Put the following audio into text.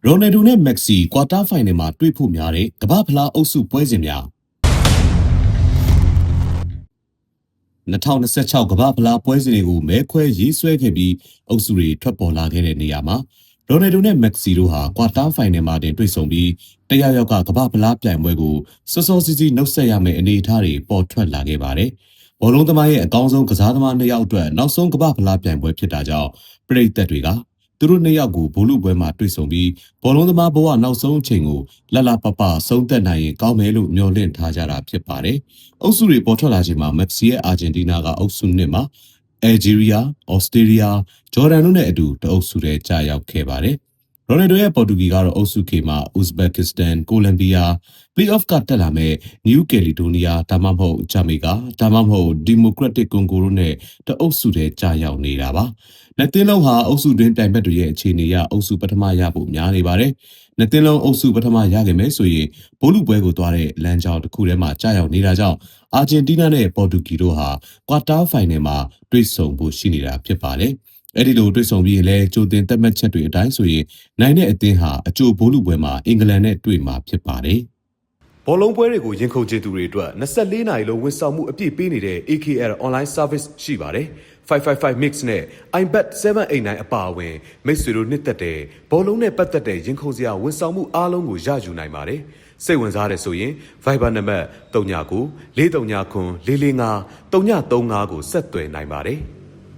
ရိုနယ်ဒိုနဲ့မက်ဆီကွာတားဖိုင်နယ်မှာတွေ့ဖို့များတဲ့ကမ္ဘာဖလားအုပ်စုပွဲစဉ်များ2026ကမ္ဘာဖလားပွဲစဉ်တွေကိုမဲခွဲရေးဆွဲခဲ့ပြီးအုပ်စုတွေထွက်ပေါ်လာခဲ့တဲ့နေရာမှာရိုနယ်ဒိုနဲ့မက်ဆီတို့ဟာကွာတားဖိုင်နယ်မှာတင်တွေ့ဆုံပြီးတရရောက်ကကမ္ဘာဖလားပြိုင်ပွဲကိုစောစောစီးစီးနှုတ်ဆက်ရမယ့်အနေအထားတွေပေါ်ထွက်လာခဲ့ပါတယ်။ဘောလုံးသမားရဲ့အကောင်းဆုံးကစားသမား2ယောက်အတွက်နောက်ဆုံးကမ္ဘာဖလားပြိုင်ပွဲဖြစ်တာကြောင့်ပရိသတ်တွေကသူတို့2ယောက်ကိုဘိုလ်လုပွဲမှာတွေ့ဆုံပြီးဘောလုံးသမားဘဝနောက်ဆုံးအချိန်ကိုလလပပဆုံးသက်နိုင်ရင်ကောင်းမယ်လို့မျှော်လင့်ထားကြတာဖြစ်ပါတယ်။အုပ်စုတွေပေါ်ထွက်လာချိန်မှာမက်ဆီရဲ့အာဂျင်တီးနားကအုပ်စု1မှာအယ်ဂျီးရီးယား၊ဩစတြေးလျ၊ဂျော်ဒန်တို့နဲ့အတူတအုပ်စုထဲကြာရောက်ခဲ့ပါတယ်။ရိုနယ်ဒိုရဲ့ပေါ်တူဂီကတော့အုပ်စု K မှာဥဇဘက်ကစ္စတန်၊ကိုလံဘီယာplay-off ကတက်လာမဲ့နယူးကယ်လီဒိုနီးယားဒါမှမဟုတ်ဂျာမေကာဒါမှမဟုတ်ဒီမိုကရက်တစ်ကွန်ဂိုတို့နဲ့တအုပ်စုထဲကြာရောက်နေတာပါ။နှစ်သင်းလုံးဟာအုပ်စုတွင်းပြိုင်ဘက်တွေရဲ့အခြေအနေအရအုပ်စုပထမရဖို့များနေပါတယ်။နှစ်သင်းလုံးအုပ်စုပထမရခဲ့မယ်ဆိုရင်ဘိုလ်လုပွဲကိုသွားတဲ့လမ်းကြောင်းတစ်ခုထဲမှာကြာရောက်နေတာကြောင့်အာဂျင်တီးနားနဲ့ပေါ်တူဂီတို့ဟာကွာတားဖိုင်နယ်မှာတွေ့ဆုံဖို့ရှိနေတာဖြစ်ပါတယ်။အဲ့ဒီလိုတွေ့ဆုံပြီးရင်လည်းကြိုတင်သတ်မှတ်ချက်တွေအတိုင်းဆိုရင်နိုင်တဲ့အသင်းဟာအကြိုဘိုလ်လုပွဲမှာအင်္ဂလန်နဲ့တွေ့မှာဖြစ်ပါတယ်။ ဘောလုံးပွဲတွေကိုရင်ခုန်ချသူတွေအတွက်24နာရီလုံးဝန်ဆောင်မှုအပြည့်ပေးနေတဲ့ AKL Online Service ရှိပါတယ်။ 555 Mix နဲ့ iBet 789အပါအဝင်မိတ်ဆွေတို့နှစ်သက်တဲ့ဘောလုံးနဲ့ပတ်သက်တဲ့ရင်ခုန်စရာဝန်ဆောင်မှုအားလုံးကိုရယူနိုင်ပါတယ်။စိတ်ဝင်စားတဲ့ဆိုရင် Viber နံပါတ်39 439 445 335ကိုဆက်သွယ်နိုင်ပါတယ်။